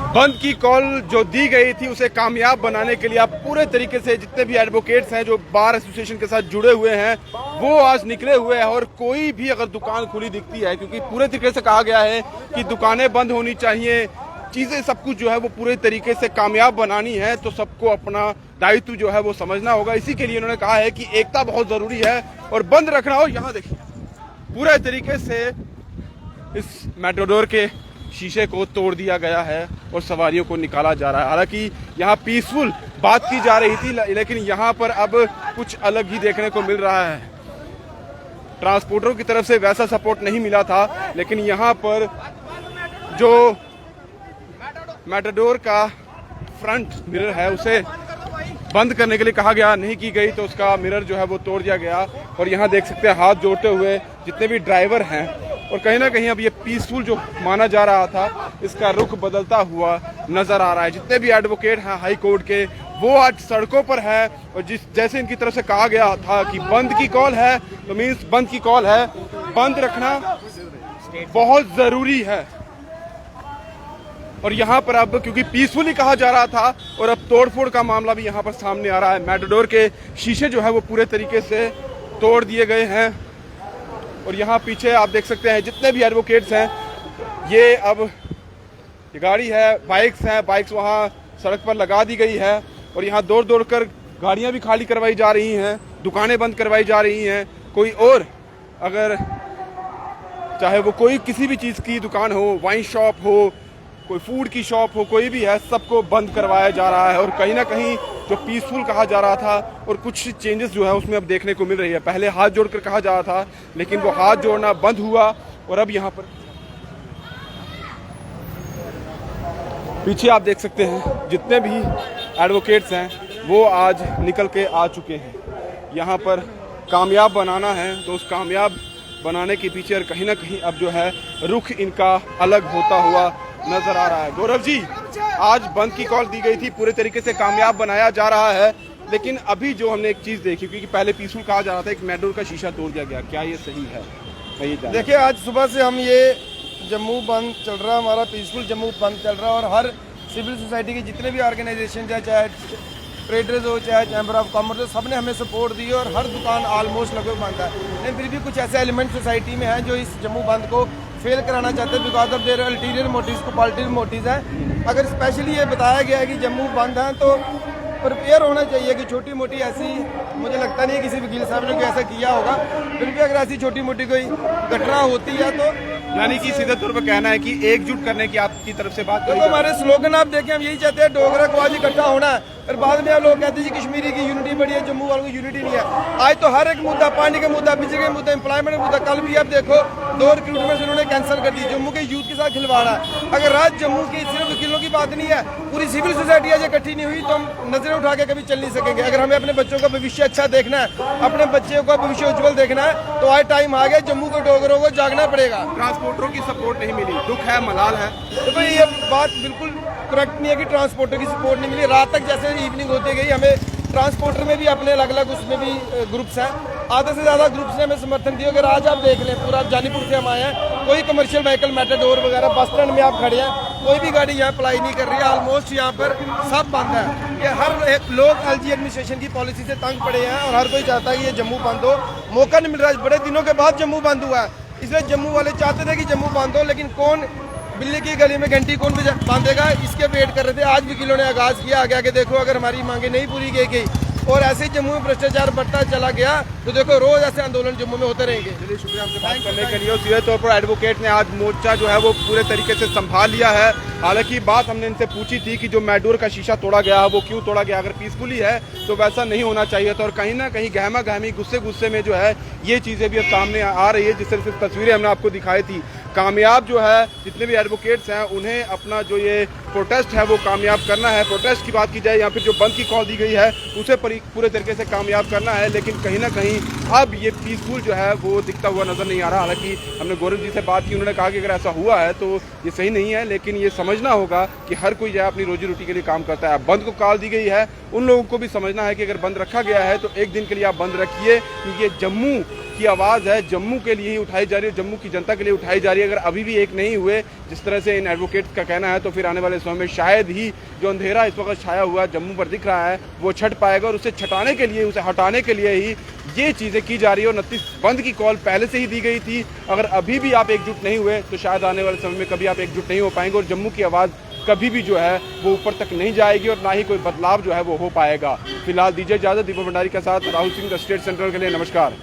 बंद की कॉल जो दी गई थी उसे कामयाब बनाने के लिए अब पूरे तरीके से जितने भी एडवोकेट्स हैं जो बार एसोसिएशन के साथ जुड़े हुए हैं वो आज निकले हुए हैं। और कोई भी अगर दुकान खुली दिखती है, क्योंकि पूरे तरीके से कहा गया है कि दुकानें बंद होनी चाहिए, चीजें सब कुछ जो है वो पूरे तरीके से कामयाब बनानी है, तो सबको अपना दायित्व जो है वो समझना होगा। इसी के लिए उन्होंने कहा है कि एकता बहुत जरूरी है और बंद रखना हो। यहाँ देखिए पूरे तरीके से इस मेट्रोडोर के शीशे को तोड़ दिया गया है और सवारियों को निकाला जा रहा है। हालांकि यहाँ पीसफुल बात की जा रही थी, लेकिन यहाँ पर अब कुछ अलग ही देखने को मिल रहा है। ट्रांसपोर्टरों की तरफ से वैसा सपोर्ट नहीं मिला था, लेकिन यहाँ पर जो मेट्रोडोर का फ्रंट मिरर है उसे बंद करने के लिए कहा गया, नहीं की गई तो उसका मिरर जो है वो तोड़ दिया गया। और यहाँ देख सकते हैं हाथ जोड़ते हुए जितने भी ड्राइवर हैं, और कहीं ना कहीं अब ये पीसफुल जो माना जा रहा था इसका रुख बदलता हुआ नजर आ रहा है। जितने भी एडवोकेट हैं हाई कोर्ट के वो आज सड़कों पर है, और जैसे इनकी तरफ से कहा गया था कि बंद की कॉल है तो मीन्स बंद की कॉल है, बंद रखना बहुत जरूरी है। और यहाँ पर अब क्योंकि पीसफुली कहा जा रहा था और अब तोड़फोड़ का मामला भी यहाँ पर सामने आ रहा है। मेट्रोडोर के शीशे जो है वो पूरे तरीके से तोड़ दिए गए हैं। और यहाँ पीछे आप देख सकते हैं जितने भी एडवोकेट्स हैं, ये अब ये गाड़ी है, बाइक्स हैं, बाइक्स वहाँ सड़क पर लगा दी गई है और यहाँ दौड़ दौड़ कर गाड़ियाँ भी खाली करवाई जा रही हैं, दुकानें बंद करवाई जा रही हैं। कोई और अगर चाहे वो कोई किसी भी चीज़ की दुकान हो, वाइन शॉप हो, कोई फूड की शॉप हो, कोई भी है, सबको बंद करवाया जा रहा है। और कहीं ना कहीं जो पीसफुल कहा जा रहा था और कुछ चेंजेस जो है उसमें अब देखने को मिल रही है। पहले हाथ जोड़कर कहा जा रहा था, लेकिन वो हाथ जोड़ना बंद हुआ और अब यहाँ पर पीछे आप देख सकते हैं जितने भी एडवोकेट्स हैं वो आज निकल के आ चुके हैं। यहाँ पर कामयाब बनाना है तो उस कामयाब बनाने के पीछे और कहीं ना कहीं अब जो है रुख इनका अलग होता हुआ नजर आ रहा है। गौरव जी, आज बंद की कॉल दी गई थी, पूरे तरीके से कामयाब बनाया जा रहा है, लेकिन अभी जो हमने एक चीज देखी, क्योंकि पहले पीसफुल कहा जा रहा था, एक मेट्रोडोर का शीशा तोड़ दिया गया, क्या ये सही है? देखिए, आज सुबह से हम ये जम्मू बंद चल रहा है, हमारा पीसफुल जम्मू बंद चल रहा है और हर सिविल सोसाइटी के जितने भी ऑर्गेनाइजेशन है, चाहे ट्रेडर्स हो चाहे चैम्बर ऑफ कॉमर्स हो, सबने हमें सपोर्ट दी और हर दुकान ऑलमोस्ट लगभग बंद है। लेकिन फिर भी कुछ ऐसे एलिमेंट सोसाइटी में हैं जो इस जम्मू बंद को फेल कराना चाहते हैं because of their ulterior motives को पॉलिटिकल मोटिव्स हैं। अगर स्पेशली ये बताया गया है कि जम्मू बंद है तो प्रिपेयर होना चाहिए कि छोटी मोटी ऐसी, मुझे लगता नहीं है किसी वकील साहब ने कोई ऐसा किया होगा, फिर भी अगर ऐसी छोटी मोटी कोई घटना होती है तो यानी कि सीधे तौर पर कहना है कि एकजुट करने की आपकी तरफ से बात तो हमारे स्लोगन आप देखें, हम यही चाहते हैं डोगरा को आज इकट्ठा होना है। फिर बाद में लोग कहते हैं कश्मीरी की यूनिटी बड़ी है, जम्मू वालों की यूनिटी नहीं है। आज तो हर एक मुद्दा, पानी का मुद्दा, बिजली का मुद्दा, एम्प्लॉयमेंट का मुद्दा, कल भी आप देखो 2 रिक्रूटमेंट उन्होंने कैंसिल कर दी। जम्मू के यूथ के साथ खिलवाड़ा है। अगर आज जम्मू की सिर्फ वकीलों की बात नहीं है, पूरी सिविल सोसाइटी आज इकट्ठी नहीं हुई तो हम नजरें उठा के कभी चल नहीं सकेंगे। अगर हमें अपने बच्चों का भविष्य अच्छा देखना है, अपने बच्चों का भविष्य उज्जवल देखना है, तो आज टाइम आ गया, जम्मू के डोगरों को जागना पड़ेगा। ट्रांसपोर्टरों की सपोर्ट नहीं मिली, दुख है, मलाल है। तो भाई ये बात बिल्कुल करेक्ट नहीं है कि ट्रांसपोर्टर की सपोर्ट नहीं मिली। रात तक जैसे इवनिंग होती गई, हमें ट्रांसपोर्टर में भी अपने अलग अलग उसमें भी ग्रुप्स हैं, आधे से ज़्यादा ग्रुप्स ने हमें समर्थन दिया। अगर आज आप देख लें, पूरा जानीपुर से हम आए हैं, कोई कमर्शियल व्हीकल, मेट्रोडोर वगैरह, बस स्टैंड में आप खड़े हैं, कोई भी गाड़ी यहाँ अप्लाई नहीं कर रही है। ऑलमोस्ट यहाँ पर सब बंद है। ये हर एक लोग एलजी एडमिनिस्ट्रेशन की पॉलिसी से तंग पड़े हैं और हर कोई चाहता है कि ये जम्मू बंद हो। मौका नहीं मिल रहा है, बड़े दिनों के बाद जम्मू बंद हुआ है, इसलिए जम्मू वाले चाहते थे कि जम्मू बंद हो, लेकिन कौन बिल्ली की गली में घंटी कौन बांधेगा, इसके वेट कर रहे थे। आज वकीलों ने आगाज किया, आगे आगे देखो, अगर हमारी मांगे नहीं पूरी की गई और ऐसे ही जम्मू में भ्रष्टाचार बढ़ता चला गया तो देखो रोज ऐसे आंदोलन जम्मू में होते रहेंगे। चलिए, शुक्रिया हमसे बात करने के लिए। सीधे तौर पर एडवोकेट ने आज मोर्चा जो है वो पूरे तरीके से संभाल लिया है। हालांकि बात हमने इनसे पूछी थी कि जो मेट्रोडोर का शीशा तोड़ा गया वो क्यों तोड़ा गया, अगर पीसफुली है तो वैसा नहीं होना चाहिए था। और कहीं ना कहीं गहमा गहमी, गुस्से गुस्से में जो है ये चीज़ें भी अब सामने आ रही है। जिस तरह से तस्वीरें हमने आपको दिखाई थी, कामयाब जो है जितने भी एडवोकेट्स हैं उन्हें अपना जो ये प्रोटेस्ट है वो कामयाब करना है। प्रोटेस्ट की बात की जाए या फिर जो बंद की कॉल दी गई है उसे पूरे तरीके से कामयाब करना है, लेकिन कहीं ना कहीं अब ये पीसफुल जो है वो दिखता हुआ नजर नहीं आ रहा। हालांकि हमने गौरव जी से बात की, उन्होंने कहा कि अगर ऐसा हुआ है तो ये सही नहीं है, लेकिन ये समझना होगा कि हर कोई जो है अपनी रोजी रोटी के लिए काम करता है। बंद को कॉल दी गई है, उन लोगों को भी समझना है कि अगर बंद रखा गया है तो एक दिन के लिए आप बंद रखिए, क्योंकि ये जम्मू की आवाज़ है जम्मू के लिए ही उठाई जा रही है, जम्मू की जनता के लिए उठाई जा रही है। अगर अभी भी एक नहीं हुए जिस तरह से इन एडवोकेट्स का कहना है, तो फिर आने वाले समय में शायद ही जो अंधेरा इस वक्त छाया हुआ जम्मू पर दिख रहा है वो छट पाएगा, और उसे छटाने के लिए, उसे हटाने के लिए ही ये चीज़ें की जा रही है। और 29 बंद की कॉल पहले से ही दी गई थी। अगर अभी भी आप एकजुट नहीं हुए तो शायद आने वाले समय में कभी आप एकजुट नहीं हो पाएंगे, और जम्मू की आवाज़ कभी भी जो है वो ऊपर तक नहीं जाएगी, और ना ही कोई बदलाव जो है वो हो पाएगा। फिलहाल दीजिए इजाजत। दीपक भंडारी के साथ Rahul Singh, the state central के लिए नमस्कार।